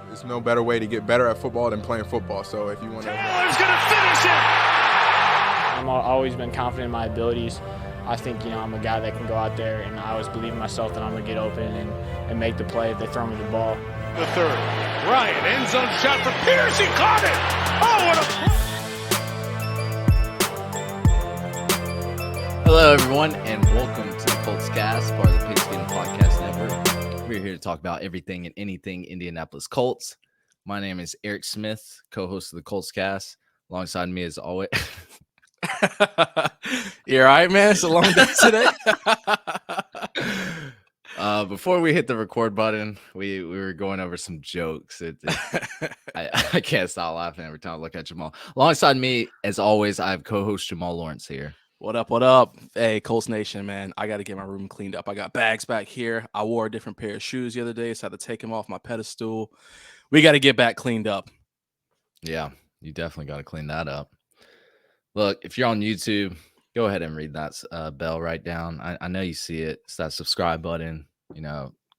There's no better way to get better at football than playing football. So if you want to... Taylor's going to finish it! I've always been confident in my abilities. I think, I'm a guy that can go out there, and I always believe in myself that I'm going to get open and make the play if they throw me the ball. The third. Ryan, end zone shot for Pierce. He caught it! Oh, what a... Hello, everyone, and welcome to the Colts Cast, part of the Pigskin Podcast Network. We're here to talk about everything and anything Indianapolis Colts. My name is Eric Smith, co-host of the Colts Cast. Alongside me, as always... You all right, man? It's a long day today. Before we hit the record button, we were going over some jokes. I can't stop laughing every time I look at Jamal. Alongside me, as always, I have co-host Jamal Lawrence here. What up, what up? Hey, Colts Nation, man. I got to get my room cleaned up. I got bags back here. I wore a different pair of shoes the other day, so I had to take them off my pedestal. We got to get back cleaned up. Yeah, you definitely got to clean that up. Look, if you're on YouTube, go ahead and read that bell right down. I know you see it. It's that subscribe button,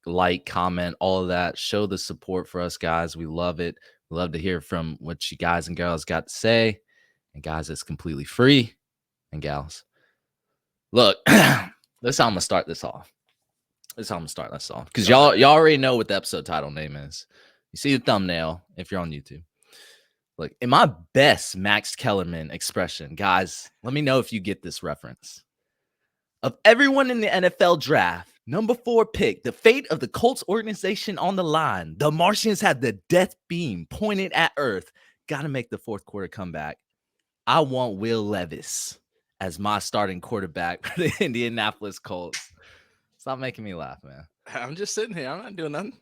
like, comment, all of that. Show the support for us, guys. We love it. We love to hear from what you guys and girls got to say. And guys, it's completely free. And gals. Look, this is how I'm going to start this off. Because y'all already know what the episode title name is. You see the thumbnail if you're on YouTube. Look, in my best Max Kellerman expression, guys, let me know if you get this reference. Of everyone in the NFL draft, number 4 pick, the fate of the Colts organization on the line. The Martians have the death beam pointed at Earth. Got to make the fourth quarter comeback. I want Will Levis as my starting quarterback for the Indianapolis Colts. Stop making me laugh, man. I'm just sitting here. I'm not doing nothing.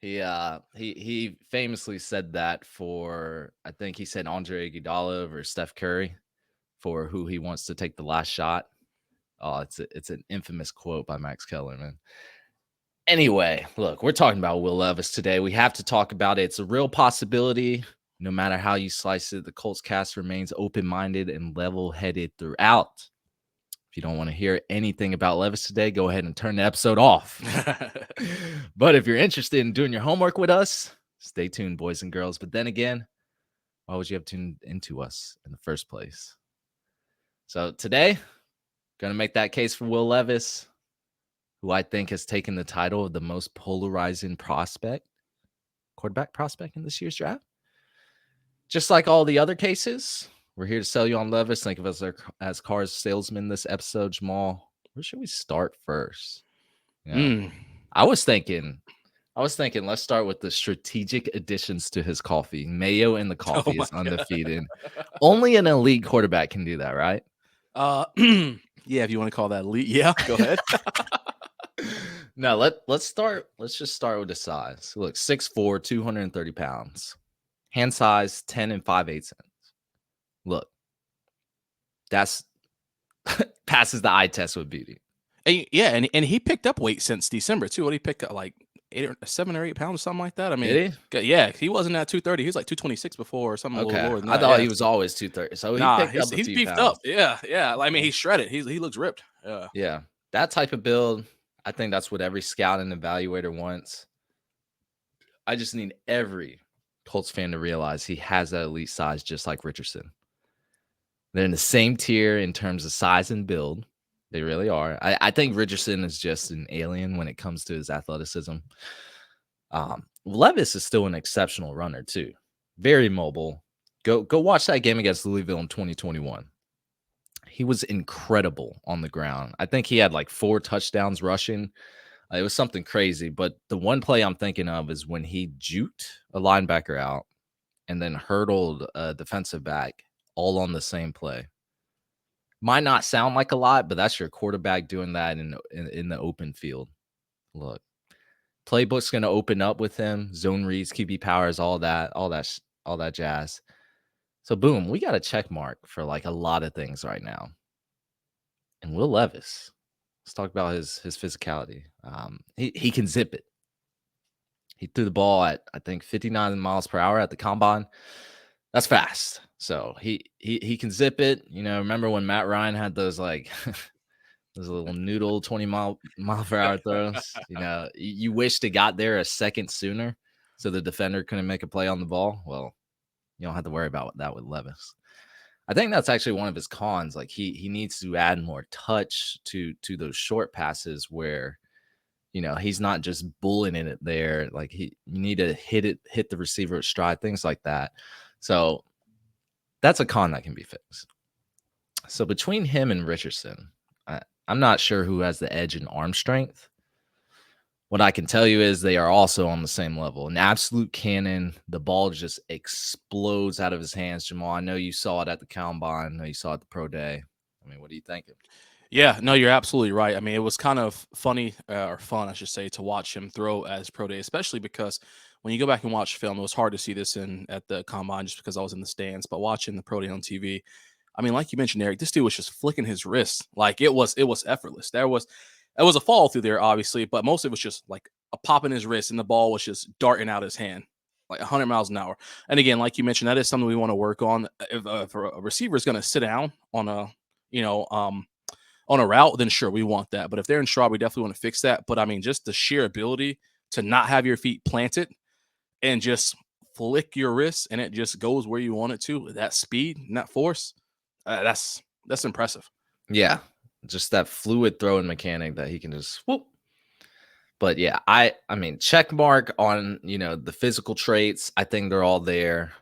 He famously said that for, I think he said Andre Iguodala or Steph Curry for who he wants to take the last shot. Oh, it's an infamous quote by Max Kellerman. Anyway, look, we're talking about Will Levis today. We have to talk about it. It's a real possibility. No matter how you slice it, the Colts cast remains open-minded and level-headed throughout. If you don't want to hear anything about Levis today, go ahead and turn the episode off. But if you're interested in doing your homework with us, stay tuned, boys and girls. But then again, why would you have tuned into us in the first place? So today, going to make that case for Will Levis, who I think has taken the title of the most polarizing quarterback prospect in this year's draft. Just like all the other cases, we're here to sell you on Levis. Think of us as cars salesmen this episode. Jamal, where should we start first? I was thinking, let's start with the strategic additions to his coffee. Mayo in the coffee is undefeated. Only an elite quarterback can do that, right? Yeah, if you want to call that elite. Yeah, go ahead. No, let's just start with the size. Look, 6'4", 230 pounds. Hand size 10 and 5/8 cents. Look, that's passes the eye test with beauty. And he picked up weight since December too. What did he pick up, like 7 or 8 pounds, something like that? I mean, did he? Yeah, he wasn't at 230. He was like 226 before, or something. Okay, a little lower than I that. thought he was always 230. So he's beefed up. Yeah. I mean, he's shredded. He looks ripped. Yeah, that type of build. I think that's what every scout and evaluator wants. I just need every Colts fan to realize he has that elite size, just like Richardson. They're in the same tier in terms of size and build. They really are. I think Richardson is just an alien when it comes to his athleticism. Levis is still an exceptional runner too. Very mobile. Go watch that game against Louisville in 2021. He was incredible on the ground. I think he had like 4 touchdowns rushing. It was something crazy, but the one play I'm thinking of is when he juked a linebacker out and then hurdled a defensive back all on the same play. Might not sound like a lot, but that's your quarterback doing that in the open field. Look, playbook's going to open up with him. Zone reads, QB powers, all that jazz. So boom, we got a check mark for like a lot of things right now. And Will Levis, let's talk about his physicality. He can zip it. He threw the ball at, I think, 59 miles per hour at the combine. That's fast. So he can zip it. Remember when Matt Ryan had those like those little noodle 20 mile per hour throws? You wish they got there a second sooner. so the defender couldn't make a play on the ball. Well, you don't have to worry about that with Levis. I think that's actually one of his cons. Like he needs to add more touch to those short passes where, you know, he's not just bullying it there. Like you need to hit the receiver at stride, things like that. So that's a con that can be fixed. So between him and Richardson, I'm not sure who has the edge in arm strength. What I can tell you is they are also on the same level. An absolute cannon. The ball just explodes out of his hands, Jamal. I know you saw it at the combine. I know you saw it at the pro day. I mean, what are you thinking? Yeah, no, you're absolutely right. I mean, it was kind of funny or fun, I should say, to watch him throw as pro day, especially because when you go back and watch film, it was hard to see this at the combine just because I was in the stands. But watching the pro day on TV, I mean, like you mentioned, Eric, this dude was just flicking his wrist like it was effortless. There was a fall through there, obviously, but most of it was just like a pop in his wrist, and the ball was just darting out his hand like 100 miles an hour. And again, like you mentioned, that is something we want to work on. If a receiver is going to sit down on a on a route, then sure, we want that. But if they're in stride, we definitely want to fix that. But I mean, just the sheer ability to not have your feet planted and just flick your wrist and it just goes where you want it to, that speed and that force, that's impressive. Yeah, just that fluid throwing mechanic that he can just whoop. But yeah, I mean, check mark on, you know, the physical traits. I think they're all there.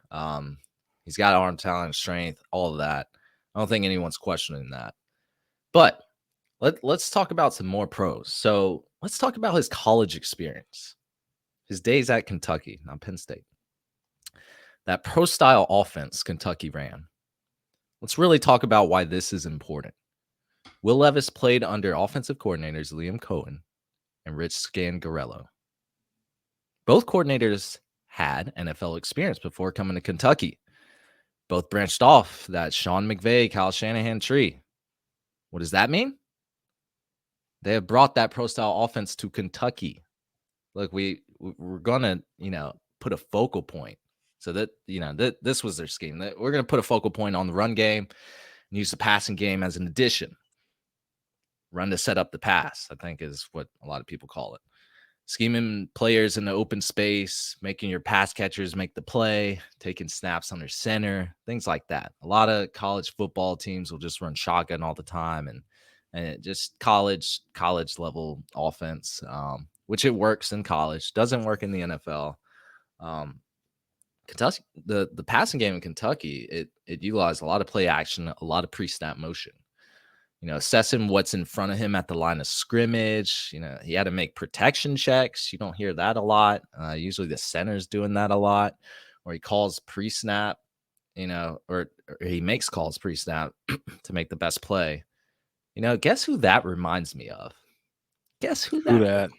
He's got arm talent, strength, all of that. I don't think anyone's questioning that. But let's talk about some more pros. So let's talk about his college experience, his days at Kentucky, not Penn State. That pro style offense Kentucky ran. Let's really talk about why this is important. Will Levis played under offensive coordinators Liam Cohen and Rich Scangarello. Both coordinators had NFL experience before coming to Kentucky. Both branched off that Sean McVay, Kyle Shanahan tree. What does that mean? They have brought that pro style offense to Kentucky. Look, we're gonna, you know, put a focal point. So that, you know, this was their scheme. That we're gonna put a focal point on the run game and use the passing game as an addition. Run to set up the pass, I think, is what a lot of people call it. Scheming players in the open space, making your pass catchers make the play, taking snaps under center, things like that. A lot of college football teams will just run shotgun all the time, and it just college level offense, which it works in college, doesn't work in the NFL. Kentucky, the passing game in Kentucky, it utilized a lot of play action, a lot of pre-snap motion. You know, assessing what's in front of him at the line of scrimmage. You know, he had to make protection checks. You don't hear that a lot. Usually the center's doing that a lot, or he calls pre-snap, you know, or he makes calls pre-snap to make the best play. You know, guess who that reminds me of? Guess who that?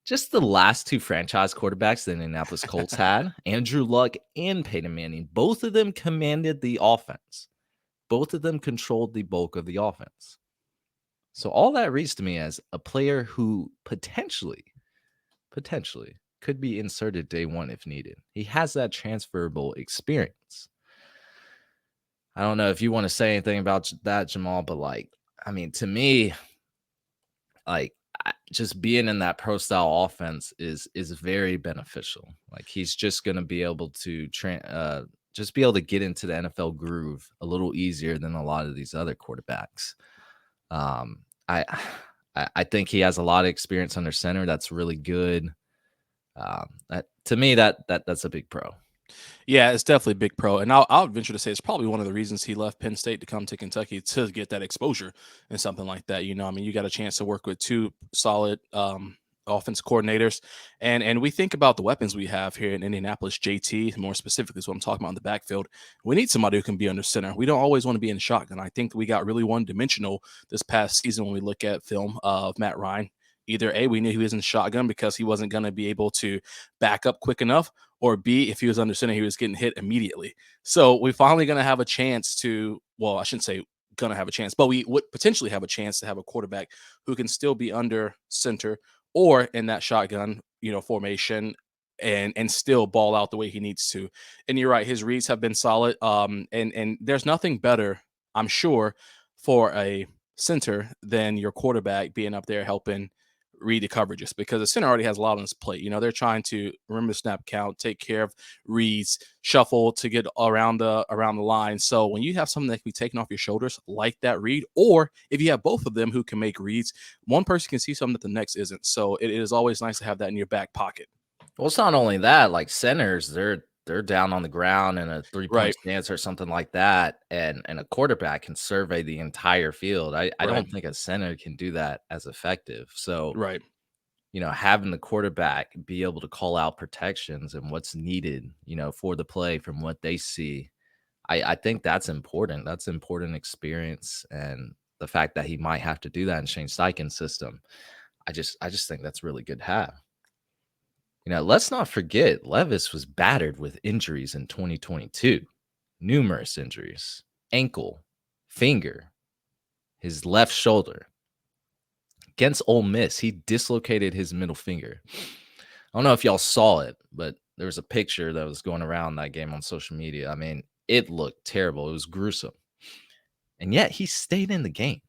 Just the last two franchise quarterbacks the Indianapolis Colts had, Andrew Luck and Peyton Manning. Both of them commanded the offense. Both of them controlled the bulk of the offense. So all that reads to me as a player who potentially could be inserted day one if needed. He has that transferable experience. I don't know if you want to say anything about that, Jamal, but like, I mean, to me, like, just being in that pro style offense is very beneficial. Like, he's just going to be able to just be able to get into the NFL groove a little easier than a lot of these other quarterbacks. I think he has a lot of experience under center. That's really good. To me, that's a big pro. Yeah, it's definitely a big pro. And I'll venture to say it's probably one of the reasons he left Penn State to come to Kentucky to get that exposure and something like that. You know, I mean, you got a chance to work with two solid offense coordinators. And we think about the weapons we have here in Indianapolis. JT, more specifically, is what I'm talking about in the backfield. We need somebody who can be under center. We don't always want to be in shotgun. I think we got really one-dimensional this past season when we look at film of Matt Ryan. Either A, we knew he was in shotgun because he wasn't going to be able to back up quick enough, or B, if he was under center, he was getting hit immediately. So we're finally going to have a chance to, well, I shouldn't say going to have a chance, but we would potentially have a chance to have a quarterback who can still be under center or in that shotgun, you know, formation and still ball out the way he needs to. And you're right, his reads have been solid. And there's nothing better, I'm sure, for a center than your quarterback being up there helping read the coverages because the center already has a lot on his plate. You know, they're trying to remember the snap count, take care of reads, shuffle to get around the line. So when you have something that can be taken off your shoulders like that read, or if you have both of them who can make reads, one person can see something that the next isn't. So it is always nice to have that in your back pocket. Well, it's not only that, like centers, they're down on the ground in a 3-point Right. stance or something like that, and a quarterback can survey the entire field. I Right. don't think a center can do that as effective. So, Right. you know, having the quarterback be able to call out protections and what's needed, you know, for the play from what they see, I think that's important. That's important experience, and the fact that he might have to do that in Shane Steichen's system, I just think that's really good to have. You know, let's not forget Levis was battered with injuries in 2022. Numerous injuries. Ankle, finger, his left shoulder. Against Ole Miss, he dislocated his middle finger. I don't know if y'all saw it, but there was a picture that was going around that game on social media. I mean, it looked terrible. It was gruesome. And yet he stayed in the game.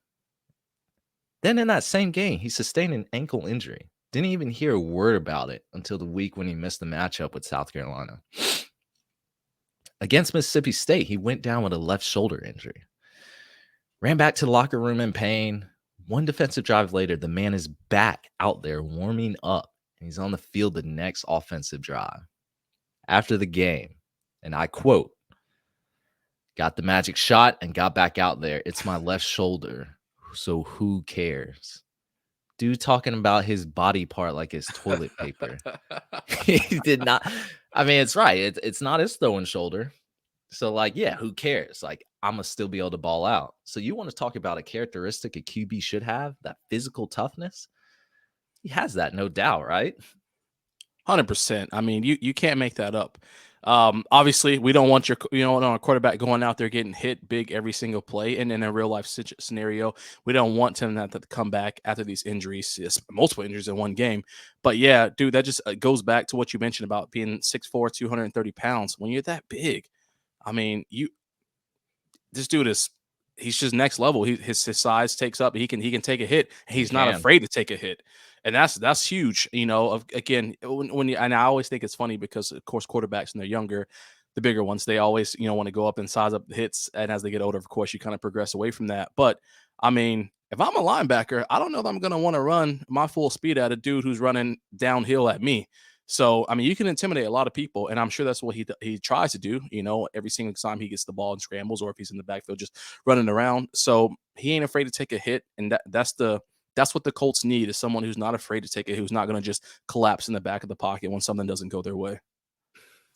Then in that same game, he sustained an ankle injury. Didn't even hear a word about it until the week when he missed the matchup with South Carolina. Against Mississippi State, he went down with a left shoulder injury. Ran back to the locker room in pain. One defensive drive later, the man is back out there warming up. And he's on the field the next offensive drive. After the game, and I quote, "Got the magic shot and got back out there. It's my left shoulder, so who cares?" Dude talking about his body part like it's toilet paper. He did not. I mean, it's right. It's not his throwing shoulder. So, like, yeah, who cares? Like, I'm going to still be able to ball out. So you want to talk about a characteristic a QB should have, that physical toughness? He has that, no doubt, right? 100%. I mean, you can't make that up. Obviously, we don't want a quarterback going out there getting hit big every single play. And in a real life scenario, we don't want him to come back after these injuries, multiple injuries in one game. But yeah, dude, that just goes back to what you mentioned about being 6'4", 230 pounds. When you're that big, I mean, this dude he's just next level. His size takes up. He can take a hit. He's not afraid to take a hit. And that's huge, you know. Again, and I always think it's funny because, of course, quarterbacks when they're younger, the bigger ones, they always, want to go up and size up the hits. And as they get older, of course, you kind of progress away from that. But I mean, if I'm a linebacker, I don't know that I'm going to want to run my full speed at a dude who's running downhill at me. So, I mean, you can intimidate a lot of people, and I'm sure that's what he tries to do, every single time he gets the ball and scrambles, or if he's in the backfield just running around. So he ain't afraid to take a hit, and that's what the Colts need, is someone who's not afraid to take it, who's not going to just collapse in the back of the pocket when something doesn't go their way.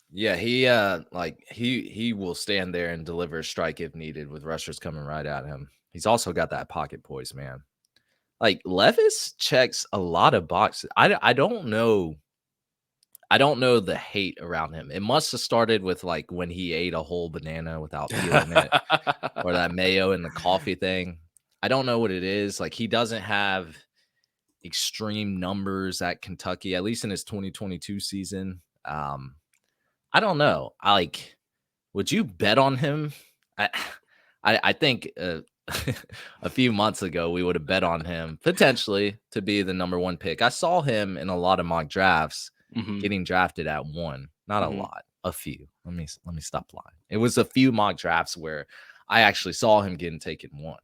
Yeah, he will stand there and deliver a strike if needed with rushers coming right at him. He's also got that pocket poise, man. Like, Levis checks a lot of boxes. I don't know the hate around him. It must have started with, like, when he ate a whole banana without peeling it, or that mayo in the coffee thing. I don't know what it is. Like, he doesn't have extreme numbers at Kentucky, at least in his 2022 season. I don't know. Would you bet on him? I think a few months ago we would have bet on him potentially to be the number one pick. I saw him in a lot of mock drafts getting drafted at 1. Not a lot, a few. Let me stop lying. It was a few mock drafts where I actually saw him getting taken 1.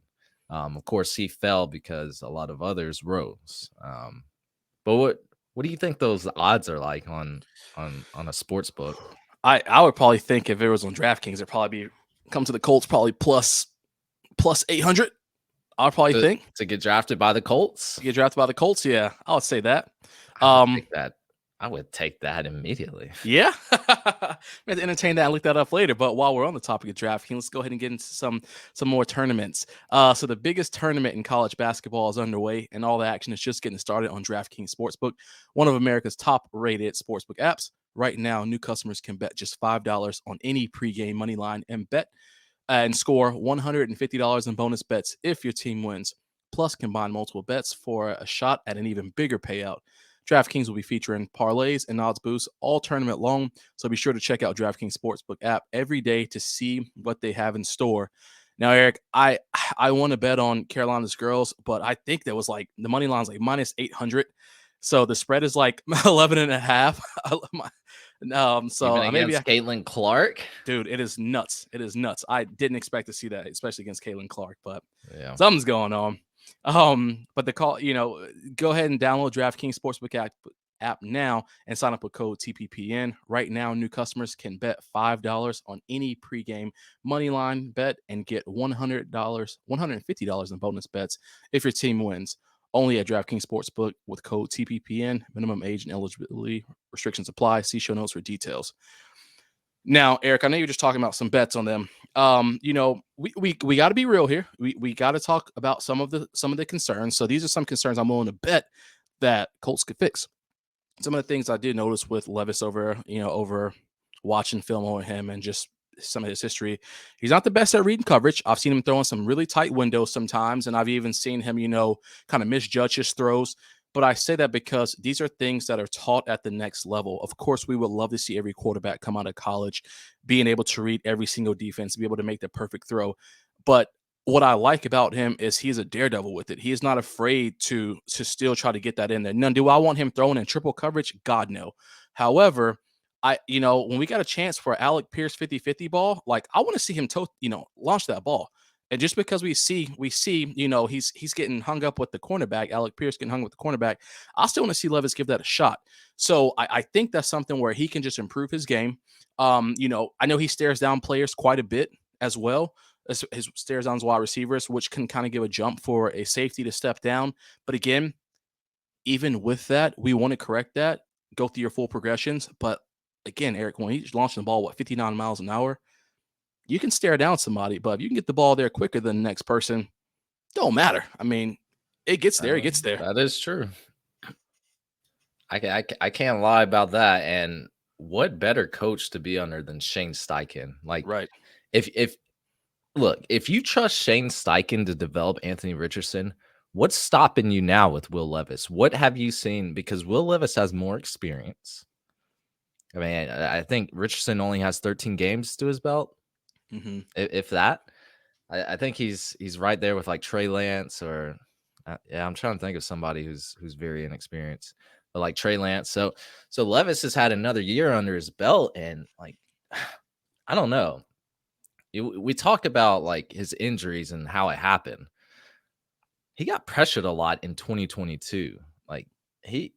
Of course, he fell because a lot of others rose. But what do you think those odds are like on a sports book? I would probably think if it was on DraftKings, it'd probably come to the Colts probably plus 800. I'll probably think to get drafted by the Colts. Get drafted by the Colts, yeah, I would say that. I would take that immediately. Yeah, we have to entertain that and look that up later. But while we're on the topic of DraftKings, let's go ahead and get into some more tournaments. So the biggest tournament in college basketball is underway, and all the action is just getting started on DraftKings Sportsbook, one of America's top-rated sportsbook apps. Right now, new customers can bet just $5 on any pregame money line and score $150 in bonus bets if your team wins. Plus, combine multiple bets for a shot at an even bigger payout. DraftKings will be featuring parlays and odds boosts all tournament long, so be sure to check out DraftKings Sportsbook app every day to see what they have in store. Now, Eric, I want to bet on Carolina's girls, but I think that was like the money line's like minus 800. So the spread is like 11.5. Even So maybe against Caitlin Clark. dude, it is nuts. It is nuts. I didn't expect to see that, especially against Caitlin Clark, but Yeah. something's going on. But the call, go ahead and download DraftKings Sportsbook app now and sign up with code TPPN. Right now, new customers can bet $5 on any pregame moneyline bet and get $150 in bonus bets if your team wins. Only at DraftKings Sportsbook with code TPPN. Minimum age and eligibility restrictions apply. See show notes for details. Now, Eric, I know you're just talking about some bets on them. We got to be real here. We got to talk about some of the concerns. So these are some concerns I'm willing to bet that Colts could fix. Some of the things I did notice with Levis over watching film on him and just some of his history. He's not the best at reading coverage. I've seen him throw in some really tight windows sometimes, and I've even seen him, kind of misjudge his throws. But I say that because these are things that are taught at the next level. Of course, we would love to see every quarterback come out of college being able to read every single defense, be able to make the perfect throw. But what I like about him is he's a daredevil with it. He is not afraid to still try to get that in there. None. Do I want him throwing in triple coverage? God, no. However, when we got a chance for Alec Pierce 50-50 ball, like I want to see him launch that ball. And just because we see, he's getting hung up with the cornerback, Alec Pierce getting hung with the cornerback, I still want to see Levis give that a shot. So I think that's something where he can just improve his game. I know he stares down players quite a bit as well. His stares down wide receivers, which can kind of give a jump for a safety to step down. But again, even with that, we want to correct that, go through your full progressions. But again, Eric, when he's launching the ball, 59 miles an hour, you can stare down somebody, but if you can get the ball there quicker than the next person, don't matter. I mean, it gets there. It gets there. That is true. I can't lie about that. And what better coach to be under than Shane Steichen? Like, Right. If you trust Shane Steichen to develop Anthony Richardson, what's stopping you now with Will Levis? What have you seen? Because Will Levis has more experience. I mean, I think Richardson only has 13 games to his belt. Mm-hmm. If that. I think he's right there with like Trey Lance or I'm trying to think of somebody who's very inexperienced, but like Trey Lance. So Levis has had another year under his belt, and like I don't know. We talk about like his injuries and how it happened. He got pressured a lot in 2022. Like you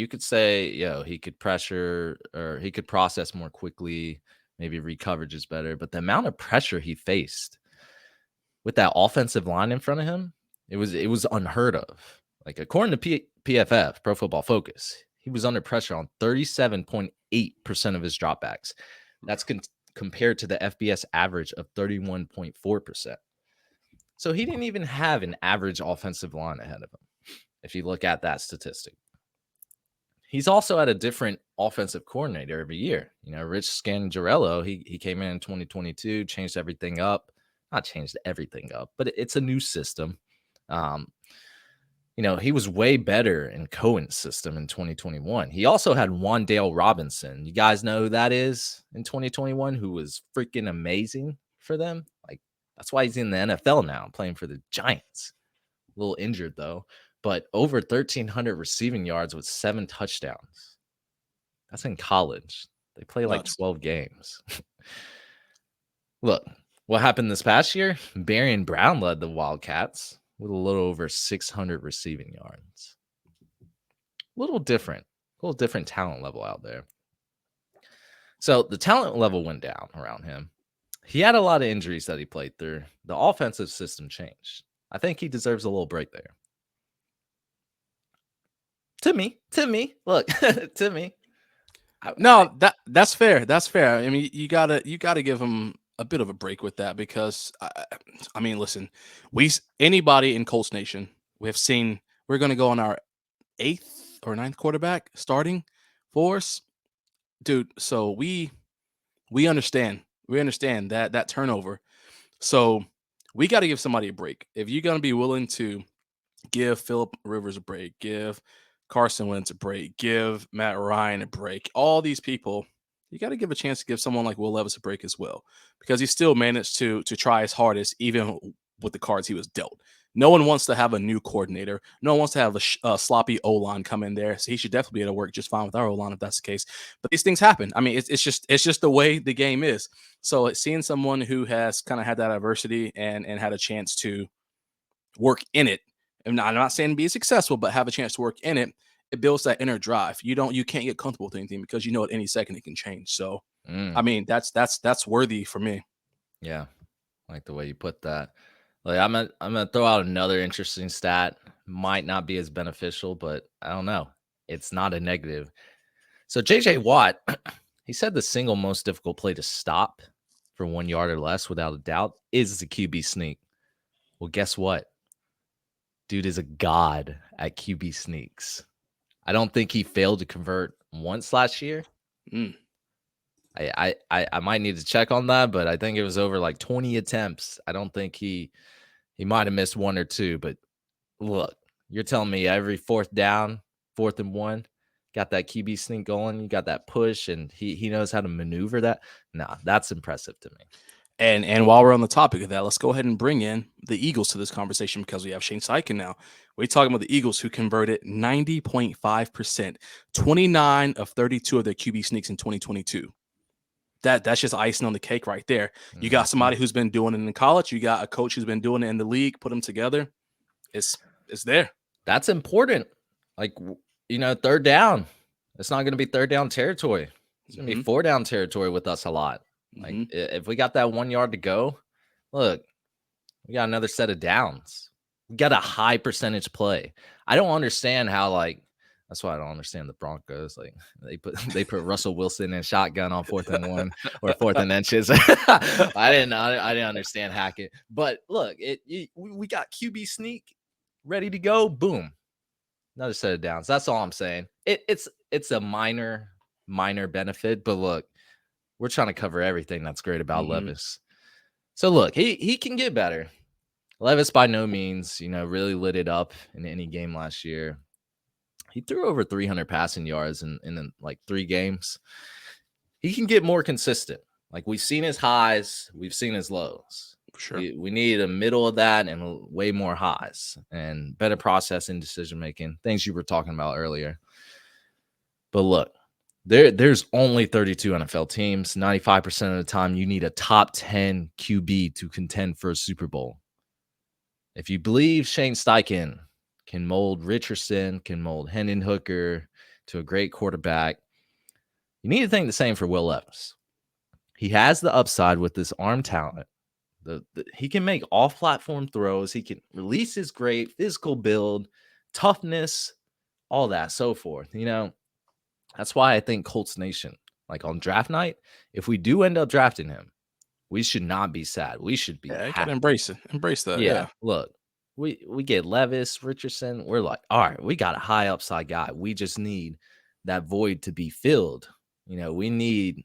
could say, he could pressure or he could process more quickly. Maybe read coverage is better, but the amount of pressure he faced with that offensive line in front of him, it was unheard of. Like according to PFF, Pro Football Focus, he was under pressure on 37.8% of his dropbacks. That's compared to the FBS average of 31.4%. So he didn't even have an average offensive line ahead of him, if you look at that statistic. He's also had a different offensive coordinator every year. Rich Scangarello, he came in 2022, changed everything up. Not changed everything up, but it's a new system. He was way better in Cohen's system in 2021. He also had Wan'Dale Robinson. You guys know who that is in 2021, who was freaking amazing for them. Like, that's why he's in the NFL now, playing for the Giants. A little injured, though. But over 1,300 receiving yards with 7 touchdowns. That's in college. They play like 12 games. Look, what happened this past year? Barian Brown led the Wildcats with a little over 600 receiving yards. A little different talent level out there. So the talent level went down around him. He had a lot of injuries that he played through. The offensive system changed. I think he deserves a little break there. To me, look, to me. No, that's fair. That's fair. I mean, you gotta give him a bit of a break with that because I mean, listen, anybody in Colts Nation, we have seen we're going to go on our 8th or 9th quarterback starting for us, dude. So we understand that turnover. So we got to give somebody a break. If you're going to be willing to give Phillip Rivers a break, give Carson Wentz a break, give Matt Ryan a break, all these people, you got to give a chance to give someone like Will Levis a break as well, because he still managed to try his hardest, even with the cards he was dealt. No one wants to have a new coordinator. No one wants to have a sloppy O-line come in there. So he should definitely be able to work just fine with our O-line if that's the case. But these things happen. I mean, it's just the way the game is. So seeing someone who has kind of had that adversity and had a chance to work in it, and I'm not saying be successful, but have a chance to work in it, it builds that inner drive. You can't get comfortable with anything because you know at any second it can change. So, I mean, that's worthy for me. Yeah, I like the way you put that. Like I'm gonna throw out another interesting stat. Might not be as beneficial, but I don't know. It's not a negative. So JJ Watt, he said the single most difficult play to stop for 1 yard or less, without a doubt, is the QB sneak. Well, guess what? Dude is a god at QB sneaks. I don't think he failed to convert once last year. I might need to check on that, but I think it was over like 20 attempts. I don't think he might have missed one or two. But look, you're telling me every fourth down, 4th and 1, got that QB sneak going, you got that push, and he knows how to maneuver that. Nah, that's impressive to me. And while we're on the topic of that, let's go ahead and bring in the Eagles to this conversation, because we have Shane Steichen now. We're talking about the Eagles, who converted 90.5%, 29 of 32 of their QB sneaks in 2022. That's just icing on the cake right there. You got somebody who's been doing it in college. You got a coach who's been doing it in the league. Put them together. It's there. That's important. Like, third down. It's not going to be third down territory. It's going to be 4 down territory with us a lot. Like, if we got that 1 yard to go, look, we got another set of downs. We got a high percentage play. I don't understand how, like, that's why I don't understand the Broncos. Like, they put Russell Wilson in shotgun on 4th and 1 or 4th and inches. I didn't understand Hackett. But look, we got QB sneak ready to go. Boom, another set of downs. That's all I'm saying. It's a minor benefit, but look, we're trying to cover everything that's great about Levis. So look, he can get better. Levis by no means, really lit it up in any game last year. He threw over 300 passing yards in like 3 games. He can get more consistent. Like, we've seen his highs, we've seen his lows. For sure. We need a middle of that and way more highs and better process in decision making, things you were talking about earlier. But look, there's only 32 NFL teams. 95% of the time, you need a top 10 QB to contend for a Super Bowl. If you believe Shane Steichen can mold Richardson, can mold Hendon Hooker to a great quarterback, you need to think the same for Will Levis. He has the upside with this arm talent. He can make off-platform throws. He can release his great physical build, toughness, all that, so forth. That's why I think Colts Nation, like on draft night, if we do end up drafting him, we should not be sad. We should be happy. Gotta embrace it. Embrace that. Yeah. Look, we get Levis, Richardson. We're like, all right, we got a high upside guy. We just need that void to be filled. We need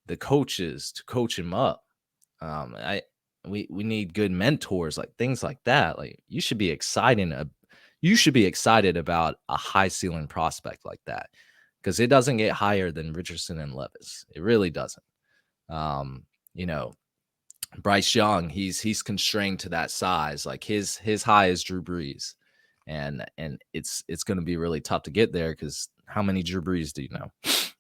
the coaches to coach him up. We need good mentors, like things like that. Like, you should be excited about a high ceiling prospect like that, because it doesn't get higher than Richardson and Levis. It really doesn't. Bryce Young, he's constrained to that size. Like, his high is Drew Brees, and it's going to be really tough to get there, because how many Drew Brees do you know?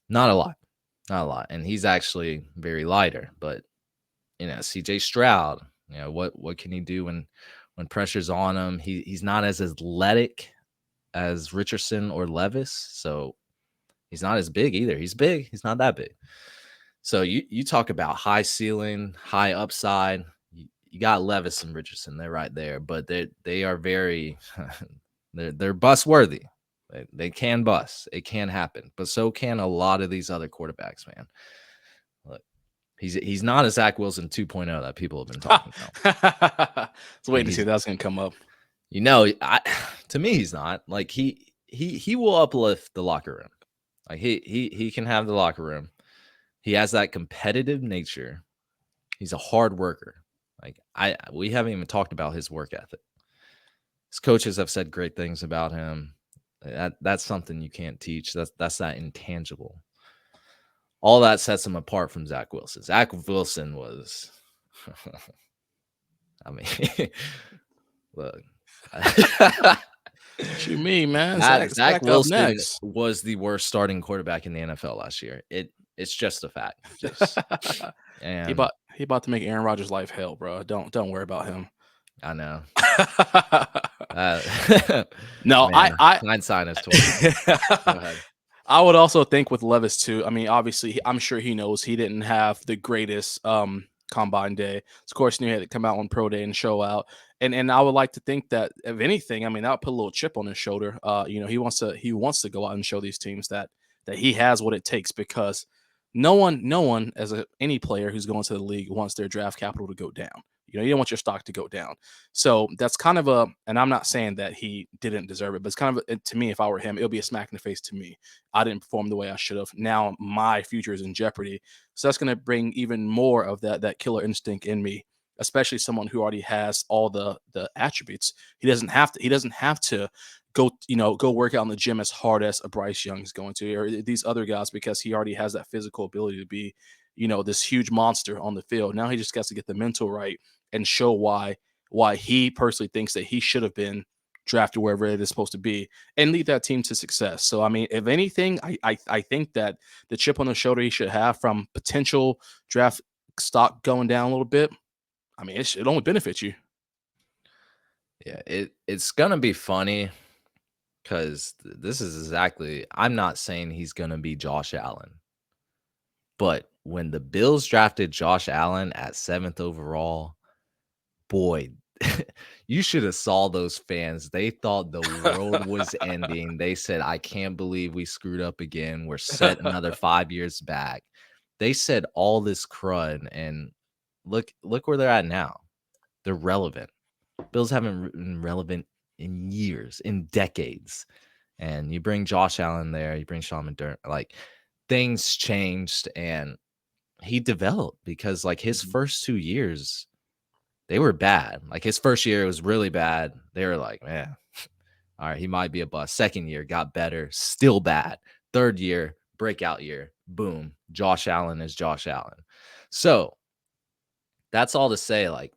Not a lot. And he's actually very lighter. But CJ Stroud, what can he do when pressure's on him? He's not as athletic as Richardson or Levis, so he's not as big either. He's big, he's not that big. So you talk about high ceiling, high upside. You got Levis and Richardson, they're right there, but they are very they're bust worthy. They can bust. It can happen, but so can a lot of these other quarterbacks, man. Look, he's not a Zach Wilson 2.0 that people have been talking about. Let's wait to see if that's going to come up. To me, he's not. Like, he will uplift the locker room. Like, he can have the locker room. He has that competitive nature. He's a hard worker. Like, we haven't even talked about his work ethic. His coaches have said great things about him. That's something you can't teach. That's that intangible. all that sets him apart from Zach Wilson. Zach Wilson was, I mean, look. What you mean, man? Zach Zach up Wilson next. was the worst starting quarterback in the NFL last year. It's just a fact. Just he about to make Aaron Rodgers' life hell, bro. Don't worry about him. I know. No, man, I hindsight is 20. Go ahead. I would also think with Levis too. I mean, obviously, I'm sure he knows he didn't have the greatest combine day. Of course, he had to come out on pro day and show out. And I would like to think that if anything, I mean, that'll put a little chip on his shoulder. You know, he wants to go out and show these teams that he has what it takes, because no one as any player who's going to the league wants their draft capital to go down. You know, you don't want your stock to go down. So that's kind of and I'm not saying that he didn't deserve it, but it's kind of, to me, if I were him, it would be a smack in the face to me. I didn't perform the way I should have. Now my future is in jeopardy. So that's going to bring even more of that killer instinct in me, especially someone who already has all the attributes. He doesn't have to go work out in the gym as hard as a Bryce Young is going to, or these other guys, because he already has that physical ability to be, this huge monster on the field. Now he just got to get the mental right and show why he personally thinks that he should have been drafted wherever it is supposed to be, and lead that team to success. So, I mean, if anything, I think that the chip on the shoulder he should have from potential draft stock going down a little bit, I mean, it only benefits you. Yeah, it's gonna be funny, because this is exactly, I'm not saying he's gonna be Josh Allen, but when the Bills drafted Josh Allen at 7th overall, boy, you should have saw those fans. They thought the world was ending. They said, I can't believe we screwed up again. We're set another 5 years back. They said all this crud, and look where they're at now. They're relevant. Bills haven't been relevant in years, in decades. And you bring Josh Allen there, you bring Sean McDermott, like, things changed, and he developed, because like his first 2 years, they were bad. Like his first year was really bad. They were like, man, all right, he might be a bust. Second year got better, still bad. Third year, breakout year, boom. Josh Allen is Josh Allen. So that's all to say, like,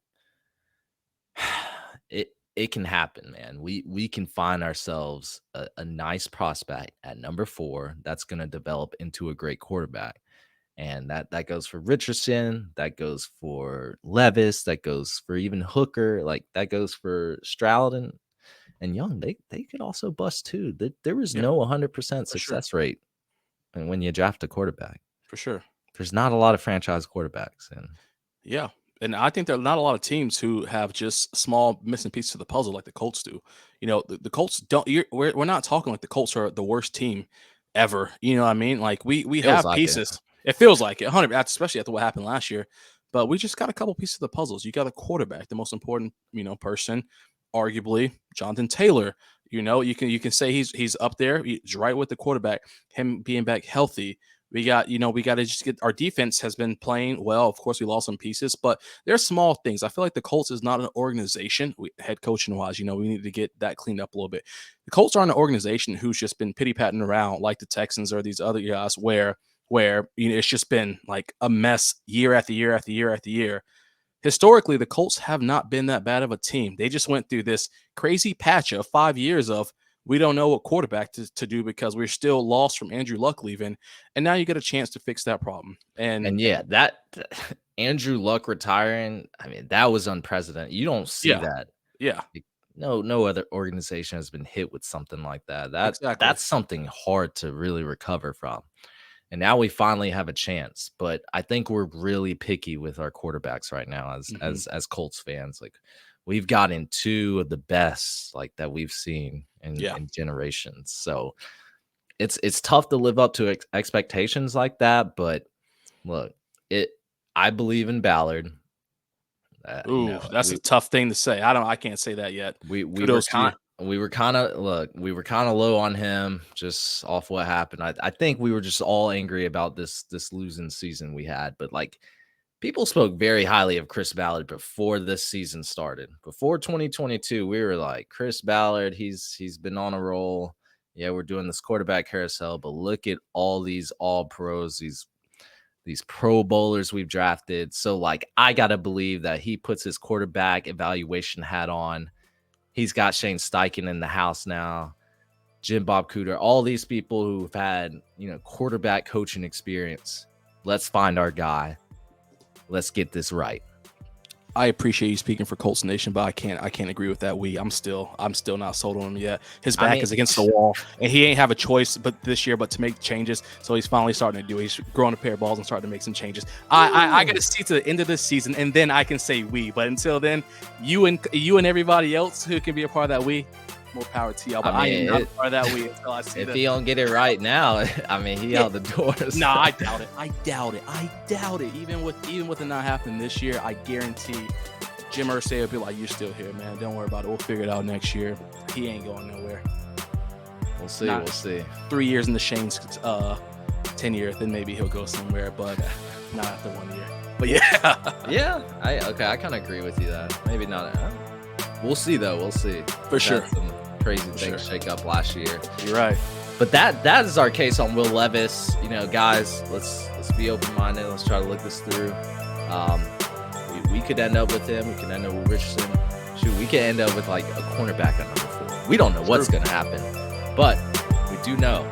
it can happen, man. We can find ourselves a nice prospect at number 4 that's going to develop into a great quarterback. And that goes for Richardson, that goes for Levis, that goes for even Hooker, like that goes for Stroud and Young. They could also bust too. There is no 100% success rate when you draft a quarterback. For sure. There's not a lot of franchise quarterbacks. And I think there are not a lot of teams who have just small missing pieces of the puzzle like the Colts do. The Colts don't. We're not talking like the Colts are the worst team ever. You know what I mean? Like we have pieces. It feels like it, 100, especially after what happened last year. But we just got a couple pieces of the puzzles. You got a quarterback, the most important, person, arguably Jonathan Taylor. You can say he's up there. He's right with the quarterback. Him being back healthy. We got to just get, our defense has been playing well. Of course, we lost some pieces, but there's small things. I feel like the Colts is not an organization, head coaching wise. We need to get that cleaned up a little bit. The Colts aren't an organization who's just been pity-patting around like the Texans or these other guys where it's just been like a mess year after year after year after year. Historically, the Colts have not been that bad of a team. They just went through this crazy patch of 5 years of we don't know what quarterback to do because we're still lost from Andrew Luck leaving. And now you get a chance to fix that problem. And yeah, that Andrew Luck retiring, I mean, that was unprecedented. You don't see that. Yeah. No other organization has been hit with something like that. That's something hard to really recover from. And now we finally have a chance. But I think we're really picky with our quarterbacks right now as Colts fans. Like, we've gotten 2 of the best like that we've seen in generations. So it's tough to live up to expectations like that. But look, I believe in Ballard. That's a tough thing to say. I can't say that yet. We were kind of low on him just off what happened. I think we were just all angry about this losing season we had. But like, people spoke very highly of Chris Ballard before this season started. Before 2022, we were like, Chris Ballard, he's been on a roll. Yeah, we're doing this quarterback carousel, but look at all these all pros, these these Pro Bowlers we've drafted. So, like, I got to believe that he puts his quarterback evaluation hat on. He's got Shane Steichen in the house now, Jim Bob Cooter, all these people who've had, quarterback coaching experience. Let's find our guy. Let's get this right. I appreciate you speaking for Colts Nation, but I can't agree with that. I'm still not sold on him yet. His back is against the wall, and he ain't have a choice but this year but to make changes. So he's finally starting to do it. He's growing a pair of balls and starting to make some changes. I got to see to the end of this season, and then I can say we. But until then, you and everybody else who can be a part of that we, more power to y'all. But I am not a part of that we until I see. If he don't get it right now, he out the doors. No, I doubt it. I doubt it. Even with it not happening this year, I guarantee Jim Irsay will be like, "You're still here, man. Don't worry about it. We'll figure it out next year." He ain't going nowhere. We'll see. We'll see. 3 years in the Shane's tenure, then maybe he'll go somewhere, but not after 1 year. But yeah. I kind of agree with you that maybe not. We'll see though. We'll see. For sure. Some crazy things shake up last year. You're right. But that is our case on Will Levis. Guys, let's be open-minded. Let's try to look this through. We could end up with him. We could end up with Richardson. Shoot, we could end up with like a cornerback at number 4. We don't know what's going to happen, but we do know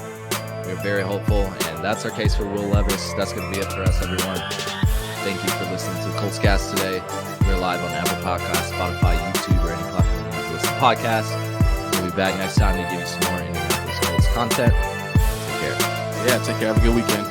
we're very hopeful, and that's our case for Will Levis. That's going to be it for us, everyone. Thank you for listening to Colts Cast today. We're live on Apple Podcasts, Spotify, YouTube, or any platform you listen to podcasts. We'll be back next time to give you some more Indianapolis Colts content. Take care. Yeah, take care. Have a good weekend.